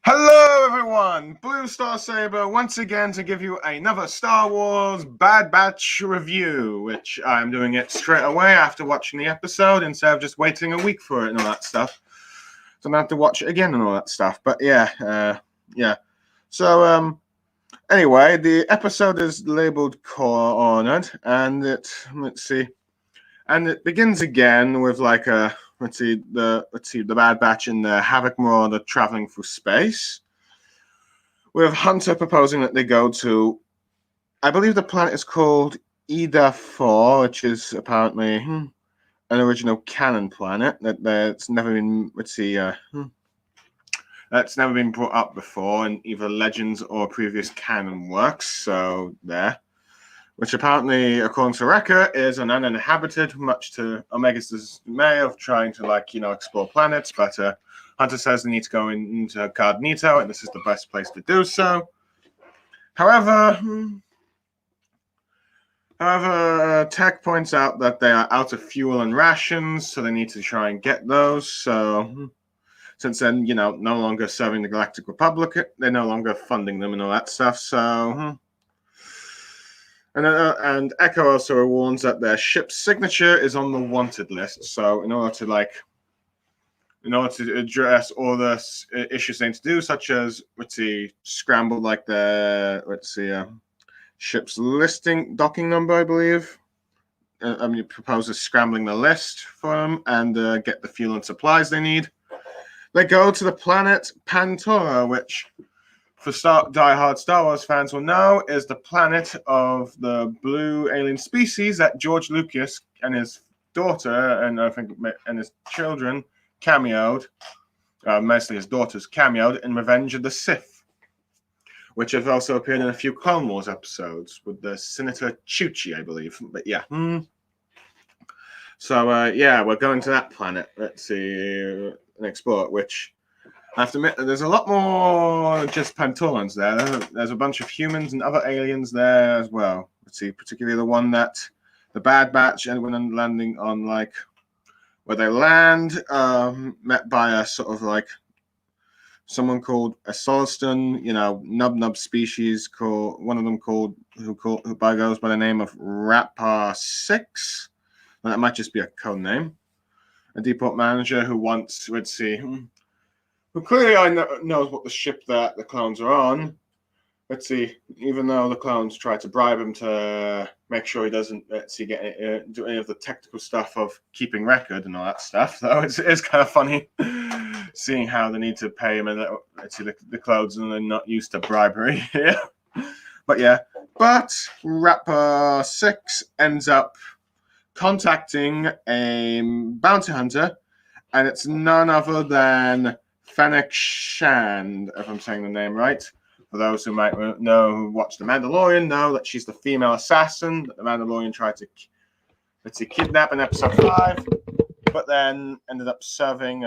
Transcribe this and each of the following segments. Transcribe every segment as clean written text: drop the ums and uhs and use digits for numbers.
Hello, everyone! Blue Star Saber once again to give you another Star Wars Bad Batch review, which I'm doing it straight away after watching the episode instead of just waiting a week for it and all that stuff. So I'm gonna have to watch it again and all that stuff. But yeah. So anyway, the episode is labeled Cornered, and it begins again with like a the Bad Batch and the Havoc Marauder traveling through space, with Hunter proposing that they go to, I believe the planet is called Ida 4, which is apparently an original canon planet that's never been that's never been brought up before in either Legends or previous canon works. So there. Which apparently, according to Wrecker, is an uninhabited, much to Omega's dismay of trying to, explore planets. But Hunter says they need to go into Cognito, and this is the best place to do so. However, Tech points out that they are out of fuel and rations, so they need to try and get those. So, since then, no longer serving the Galactic Republic, they're no longer funding them and all that stuff. So. And Echo also warns that their ship's signature is on the wanted list. So in order to address all the issues they need to do, such as scramble the ship's listing docking number, I believe. Proposes scrambling the list for them and get the fuel and supplies they need. They go to the planet Pantora, which, for die-hard Star Wars fans will know, is the planet of the blue alien species that George Lucas and his daughter and his children cameoed, mostly his daughters cameoed in Revenge of the Sith, which have also appeared in a few Clone Wars episodes with the Senator Chuchi, I believe. But yeah. So we're going to that planet. Let's see and explore it, which I have to admit that there's a lot more just Pantorans there. There's a bunch of humans and other aliens there as well. Let's see, particularly the one that the Bad Batch and when landing on where they land, met by a sort of someone called a Soliston, nub species called one of them who goes by the name of Rapar 6. And that might just be a code name. A depot manager who wants, who clearly knows what the ship that the clones are on. Even though the clones try to bribe him to make sure he doesn't, do any of the technical stuff of keeping record and all that stuff. So it's kind of funny seeing how they need to pay him and the clones and they're not used to bribery. Yeah. But Rapper 6 ends up contacting a bounty hunter, and it's none other than Fennec Shand, if I'm saying the name right. For those who might know, who watch The Mandalorian, know that she's the female assassin that The Mandalorian tried to, kidnap in episode 5, but then ended up serving,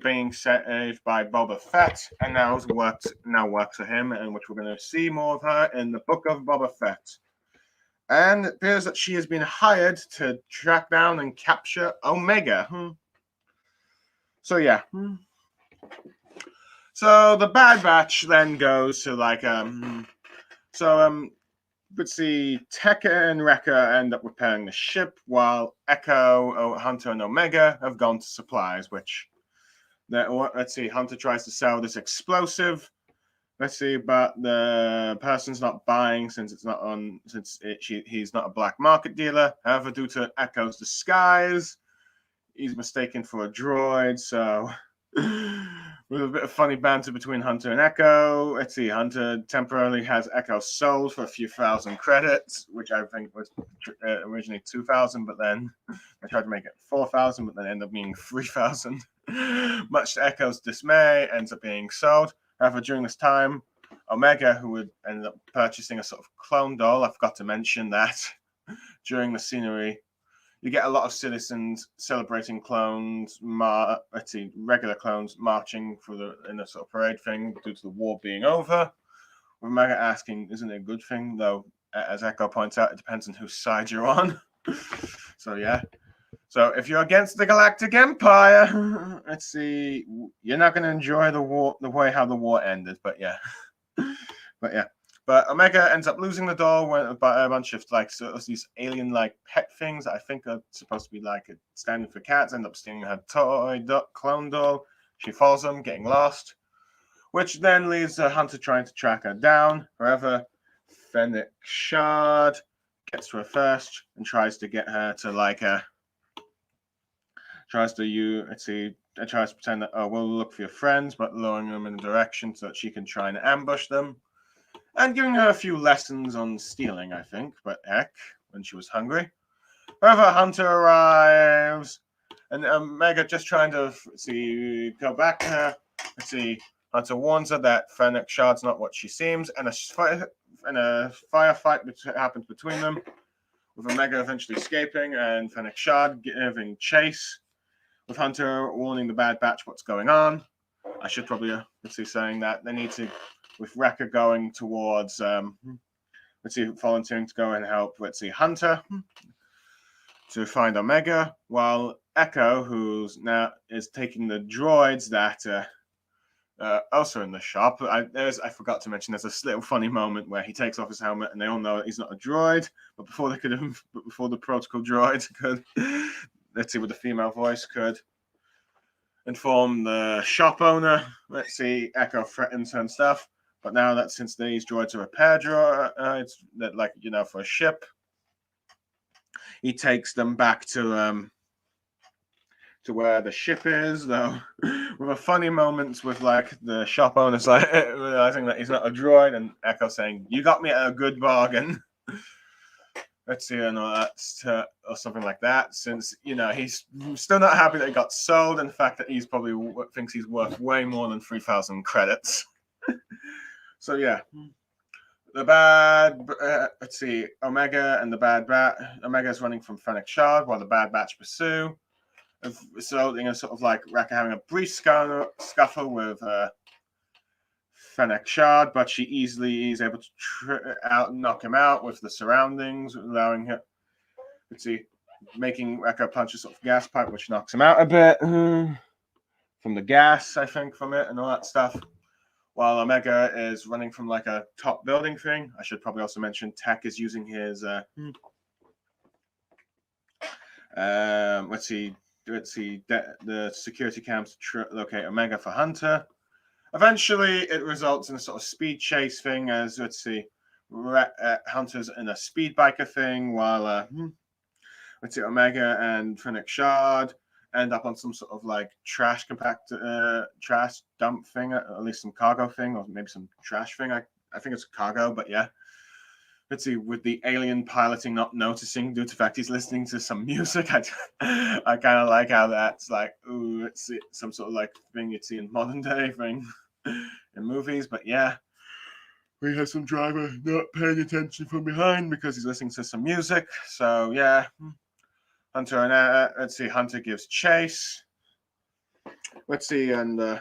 being saved by Boba Fett, and now works for him, and which we're going to see more of her in the Book of Boba Fett. And it appears that she has been hired to track down and capture Omega. So yeah. So the Bad Batch then goes to Tekka and Wrecker end up repairing the ship, while Echo, Hunter, and Omega have gone to supplies. Hunter tries to sell this explosive. But the person's not buying he's not a black market dealer. However, due to Echo's disguise, he's mistaken for a droid. So, with a bit of funny banter between Hunter and Echo, Hunter temporarily has Echo sold for a few thousand credits, which I think was originally 2,000, but then I tried to make it 4,000, but then ended up being 3,000. Much to Echo's dismay, ends up being sold. However, during this time, Omega, who would end up purchasing a sort of clone doll, I forgot to mention that during the scenery, you get a lot of citizens celebrating clones, regular clones marching in a sort of parade thing due to the war being over. With Omega asking, isn't it a good thing? Though, as Echo points out, it depends on whose side you're on. So yeah. So if you're against the Galactic Empire, let's see, you're not going to enjoy the war, the way how the war ended. But yeah, but Omega ends up losing the doll by a bunch of like sort of these alien like pet things that I think are supposed to be like standing for cats. End up stealing her toy clone doll. She follows them, getting lost, which then leaves Hunter trying to track her down. However, Fennec Shard gets to her first and tries to get her to like tries to pretend that, oh, we'll look for your friends, but luring them in a direction so that she can try and ambush them. And giving her a few lessons on stealing, I think, but heck, when she was hungry. However, Hunter arrives, and Omega just trying to go back to her. Hunter warns her that Fennec Shard's not what she seems, and a firefight happens between them, with Omega eventually escaping and Fennec Shard giving chase, with Hunter warning the Bad Batch what's going on. I should probably saying that they need to, with Wrecker going towards volunteering to go and help Hunter to find Omega, while Echo, who's now is taking the droids that also in the shop. I forgot to mention there's a little funny moment where he takes off his helmet and they all know that he's not a droid, but before the protocol droid could with the female voice could inform the shop owner. Echo threatens her and stuff. But now that since these droids are repair droids, that for a ship, he takes them back to where the ship is, though, with a funny moment with the shop owners realizing that he's not a droid, and Echo saying, "You got me at a good bargain." And all that, or something like that. Since he's still not happy that he got sold, and the fact that he's probably thinks he's worth way more than 3,000 credits. So yeah, Omega and the Bad Bat. Omega is running from Fennec Shard while the Bad Batch pursue, resulting in sort of like Wrecker having a brief scuffle with Fennec Shard, but she easily is able to knock him out with the surroundings, allowing her, making Wrecker punch a sort of gas pipe, which knocks him out a bit from the gas, I think, from it and all that stuff. While Omega is running from like a top building thing. I should probably also mention Tech is using his the security cams to locate Omega for Hunter. Eventually, it results in a sort of speed chase thing as Hunter's in a speed biker thing, while Omega and Fennec Shard end up on some sort of like trash dump thing, at least some cargo thing, or maybe some trash thing. I think it's cargo, but yeah. With the alien piloting not noticing due to the fact he's listening to some music. I kind of like how that's like, ooh, it's some sort of like thing you'd see in modern day thing in movies. But yeah, we have some driver not paying attention from behind because he's listening to some music. So yeah, Hunter and Hunter gives chase. And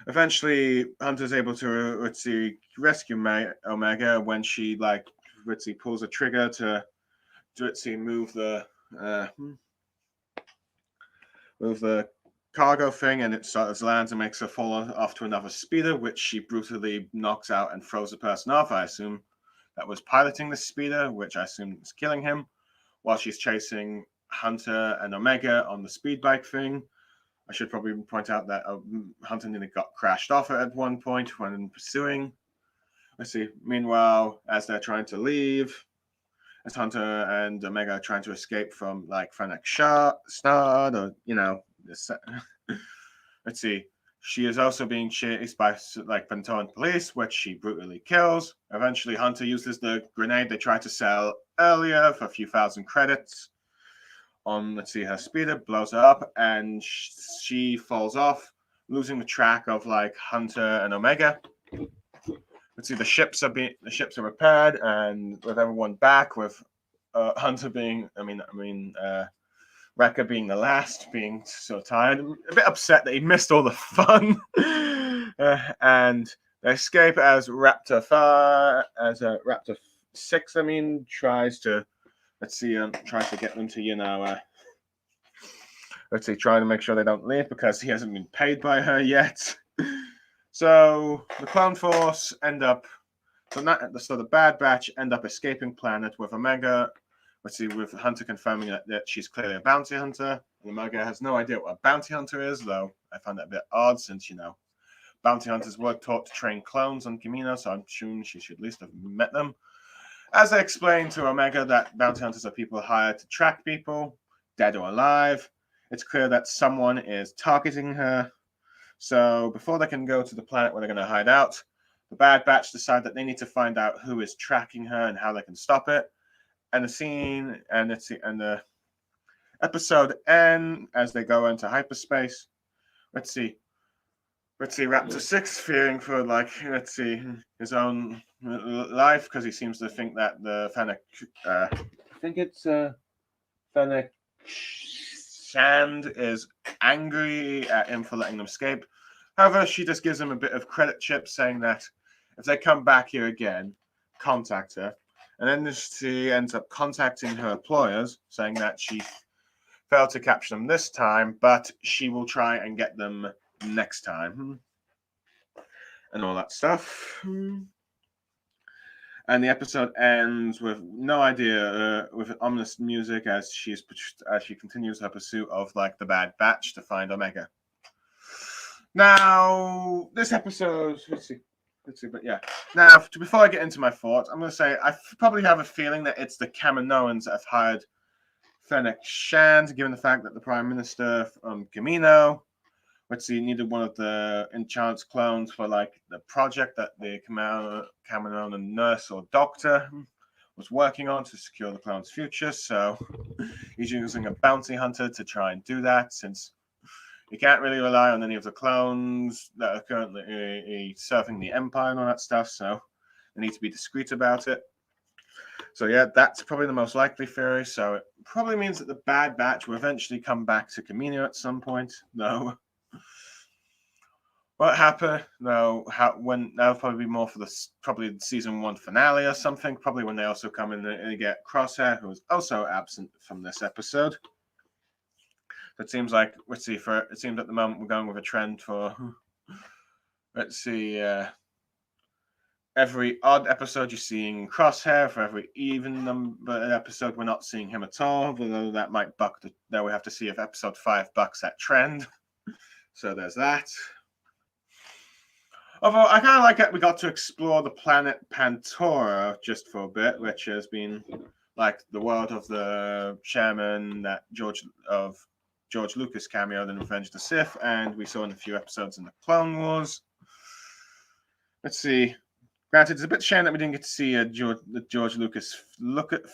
eventually, Hunter's able to rescue Omega when she pulls a trigger to move the cargo thing, and it starts lands and makes her fall off to another speeder, which she brutally knocks out and throws the person off. I assume that was piloting the speeder, which I assume is killing him, while she's chasing Hunter and Omega on the speed bike thing. I should probably point out that Hunter nearly got crashed off at one point when pursuing. Meanwhile, as they're trying to leave, as Hunter and Omega are trying to escape from like Fennec Shard, or she is also being chased by like Pantora police, which she brutally kills. Eventually, Hunter uses the grenade they tried to sell earlier for a few thousand credits on her speeder, blows her up, and she falls off, losing the track of like Hunter and Omega. The ships are repaired, and with everyone back, with Hunter being, Wrecker being the last, being so tired, a bit upset that he missed all the fun, and they escape as Raptor 6, tries to tries to get them to, trying to make sure they don't leave because he hasn't been paid by her yet. So the Clone Force so the Bad Batch end up escaping planet with Omega. With Hunter confirming that she's clearly a bounty hunter. And Omega has no idea what a bounty hunter is, though I find that a bit odd since, bounty hunters were taught to train clones on Kamino, so I'm assuming she should at least have met them. As they explain to Omega that bounty hunters are people hired to track people, dead or alive, it's clear that someone is targeting her. So before they can go to the planet where they're going to hide out, the Bad Batch decide that they need to find out who is tracking her and how they can stop it. And the episode ends as they go into hyperspace. Raptor 6 fearing for his own life because he seems to think that the Fennec Shand is angry at him for letting them escape. However, she just gives him a bit of credit chip, saying that if they come back here again, contact her. And then she ends up contacting her employers, saying that she failed to capture them this time, but she will try and get them next time. And all that stuff. And the episode ends with no idea, with ominous music as she continues her pursuit of the Bad Batch to find Omega. Now, this episode, let's see, but yeah. Now, before I get into my thoughts, I'm going to say I probably have a feeling that it's the Kaminoans that have hired Fennec Shand, given the fact that the Prime Minister from Kamino, needed one of the Enchant's clones for the project that the Kaminoan nurse or doctor was working on to secure the clone's future. So he's using a bounty hunter to try and do that, since you can't really rely on any of the clones that are currently serving the Empire and all that stuff. So they need to be discreet about it. So yeah, that's probably the most likely theory. So it probably means that the Bad Batch will eventually come back to Kamino at some point. No. What happened? No, that'll probably be more for the season 1 finale or something. Probably when they also come in and get Crosshair, who is also absent from this episode. It seems like it seems at the moment we're going with a trend for every odd episode you're seeing Crosshair. For every even number episode we're not seeing him at all. Although that might buck that we have to see if episode 5 bucks that trend. So there's that. Although I kind of like that we got to explore the planet Pantora just for a bit, which has been the world of the chairman that George Lucas cameoed in Revenge of the Sith, and we saw in a few episodes in the Clone Wars. Let's see. Granted, it's a bit shame that we didn't get to see the George Lucas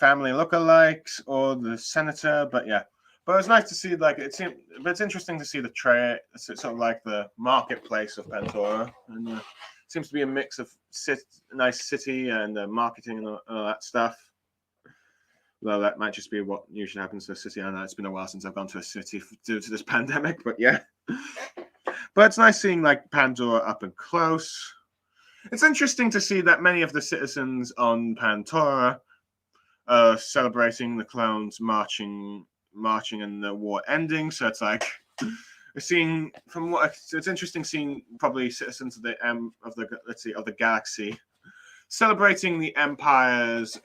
family lookalikes or the senator, but yeah. But it's nice to see, but it's interesting to see the sort of the marketplace of Pantora, and it seems to be a mix of nice city and marketing and all that stuff. Well, that might just be what usually happens to a city. I know it's been a while since I've gone to a city due to this pandemic, but yeah. But it's nice seeing Pandora up and close. It's interesting to see that many of the citizens on Pantora are celebrating the clones marching and the war ending. So it's it's interesting seeing probably citizens of the galaxy celebrating the Empire's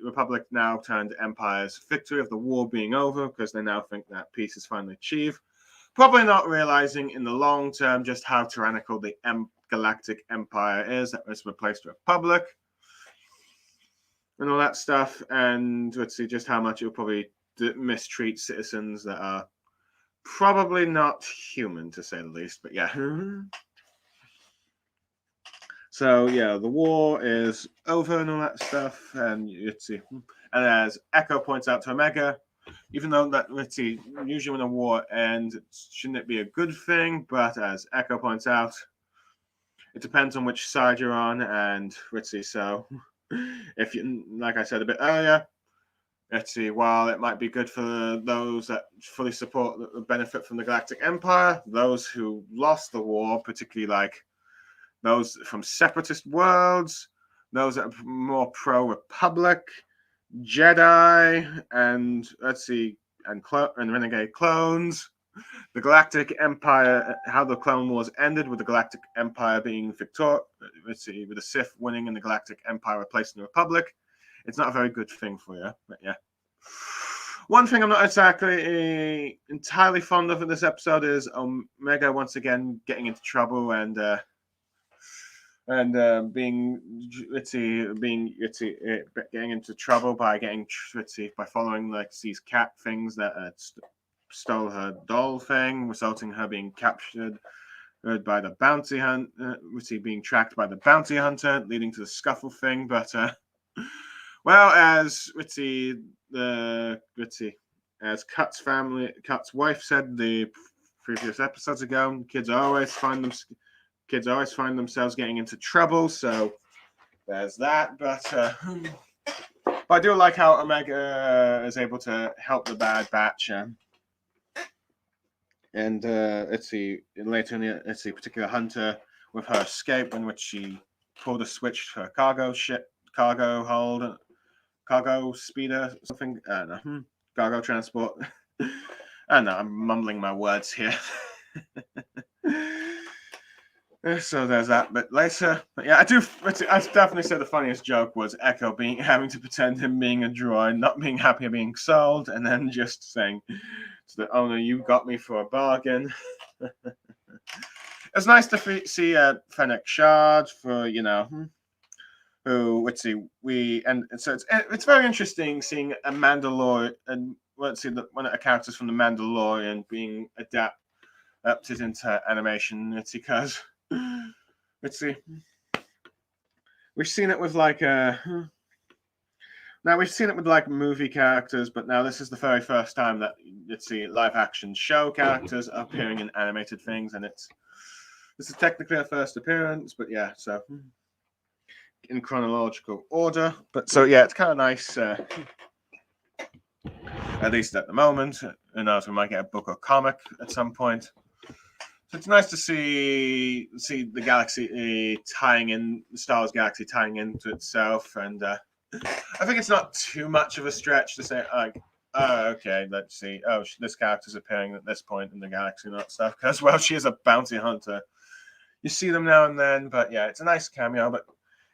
Republic now turned Empire's victory of the war being over, because they now think that peace is finally achieved. Probably not realizing in the long term just how tyrannical the Galactic Empire is that was replaced the Republic and all that stuff, and just how much it will probably mistreat citizens that are probably not human, to say the least. But yeah. So yeah, the war is over and all that stuff, and and as Echo points out to Omega, even though that usually when a war ends, shouldn't it be a good thing? But as Echo points out, it depends on which side you're on, and so if you, like I said a bit earlier, while it might be good for those that fully support the benefit from the Galactic Empire, those who lost the war, particularly those from separatist worlds, those that are more pro-Republic, Jedi, and let's see, and Renegade clones. The Galactic Empire, how the Clone Wars ended with the Galactic Empire being victorious. Let's see, with the Sith winning and the Galactic Empire replacing the Republic. It's not a very good thing for you, but yeah. One thing I'm not exactly entirely fond of in this episode is Omega once again getting into trouble and being getting into trouble by by following like these cat things that stole her doll thing, resulting in her being captured by the bounty hunter, being tracked by the bounty hunter, leading to the scuffle thing. But well, as as Cut's wife said the previous episodes ago, kids always find themselves getting into trouble. So there's that. But I do like how Omega is able to help the Bad Batch. And later in the particular Hunter with her escape, in which she pulled a switch to her cargo hold, cargo speeder, something. I don't know, cargo transport. I don't know. I'm mumbling my words here. So there's that. But later, yeah, I definitely say the funniest joke was Echo having to pretend him being a droid, not being happy being sold, and then just saying to the owner, "You got me for a bargain." It's nice to see Fennec Shard for who so it's very interesting seeing a Mandalorian and one of the characters from the Mandalorian being adapted into animation. It's because we've seen it with we've seen it with like movie characters, but now this is the very first time that live action show characters appearing in animated things, and this is technically a first appearance, but yeah, so in chronological order. But so yeah, it's kind of nice, at least at the moment. Who knows, we might get a book or comic at some point. So it's nice to see the galaxy tying in, the Star Wars galaxy tying into itself, and I think it's not too much of a stretch to say like, oh, okay, let's see. Oh, this character's appearing at this point in the galaxy and that stuff, because well, she is a bounty hunter. You see them now and then, but yeah, it's a nice cameo. But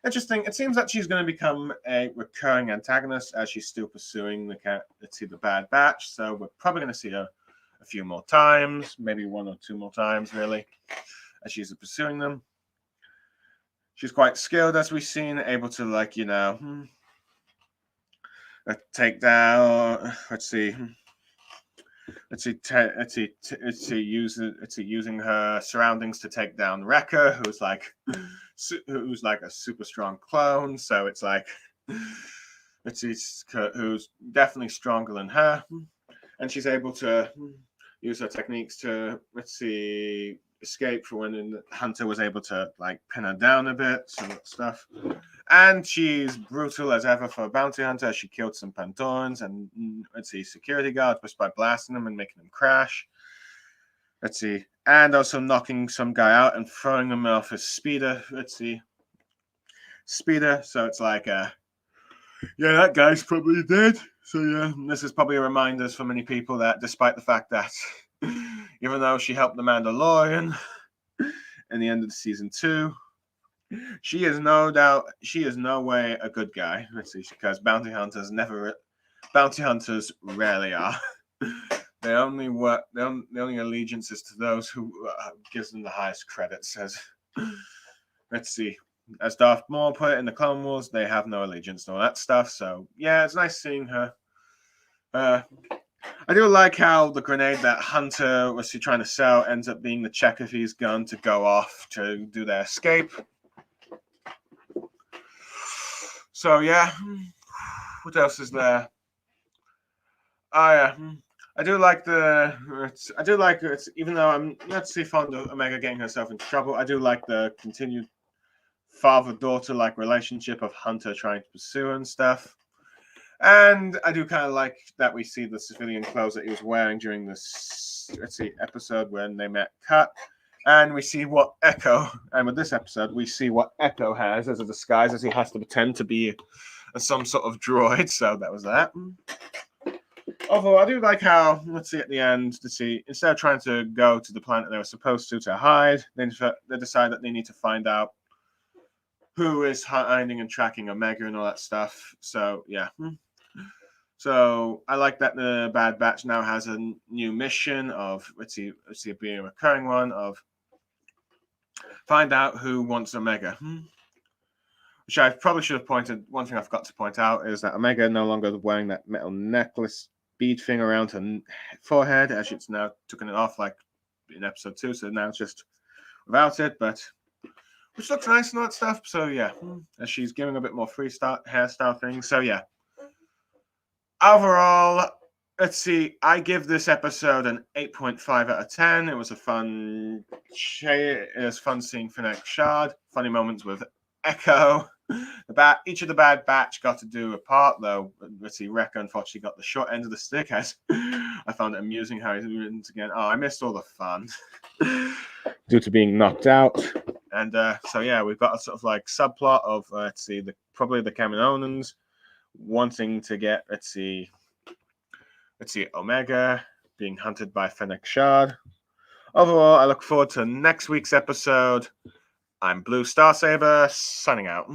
interesting. It seems that she's going to become a recurring antagonist as she's still pursuing the Bad Batch. So we're probably going to see her a few more times, maybe one or two more times, really, as she's pursuing them. She's quite skilled, as we've seen, able to take down. Using her surroundings to take down Wrecker, who's like a super strong clone. So it's like who's definitely stronger than her, and she's able to use her techniques to escape for when Hunter was able to like pin her down a bit, some stuff. And she's brutal as ever for a bounty hunter. She killed some Pantorans and security guards just by blasting them and making them crash. And also knocking some guy out and throwing him off his speeder. Speeder. So it's like, yeah, that guy's probably dead. So yeah, this is probably a reminder for many people that despite the fact that even though she helped the Mandalorian in the end of the season 2, she is no way a good guy. Because bounty hunters rarely are. Their only allegiance is to those who gives them the highest credits. As Darth Maul put it in the Clone Wars, they have no allegiance and all that stuff. So yeah, it's nice seeing her. I do like how the grenade that Hunter was trying to sell ends up being the Chekhov gun to go off to do their escape. So yeah, what else is there? Oh yeah, I do like it. Even though I'm not too fond of Omega getting herself into trouble, I do like the continued father-daughter like relationship of Hunter trying to pursue and stuff. And I do kind of like that we see the civilian clothes that he was wearing during this episode when they met Cut. And we see what Echo, and with this episode, we see what Echo has as a disguise, as he has to pretend to be as some sort of droid. So that was that. Although I do like how, let's see, at the end, instead of trying to go to the planet they were supposed to hide, they decide that they need to find out who is hiding and tracking Omega and all that stuff. So yeah. So I like that the Bad Batch now has a new mission of, let's see, being a recurring one of find out who wants Omega. Which I probably should have pointed. One thing I forgot to point out is that Omega no longer wearing that metal necklace bead thing around her forehead, as it's now taken it off like in episode 2. So now it's just without it, but which looks nice and all that stuff. So yeah, as she's giving a bit more hairstyle thing. So yeah. Overall, let's see. I give this episode an 8.5 out of 10. It was fun seeing Fennec Shard. Funny moments with Echo. Each of the Bad Batch got to do a part, though. Let's see. Wrecker unfortunately got the short end of the stick. As I found it amusing how he's written again. Oh, I missed all the fun due to being knocked out. And so yeah, we've got a sort of like subplot of probably the Kaminoans wanting to get, let's see, Omega being hunted by Fennec Shard. Overall, I look forward to next week's episode. I'm Blue Starsaber, signing out.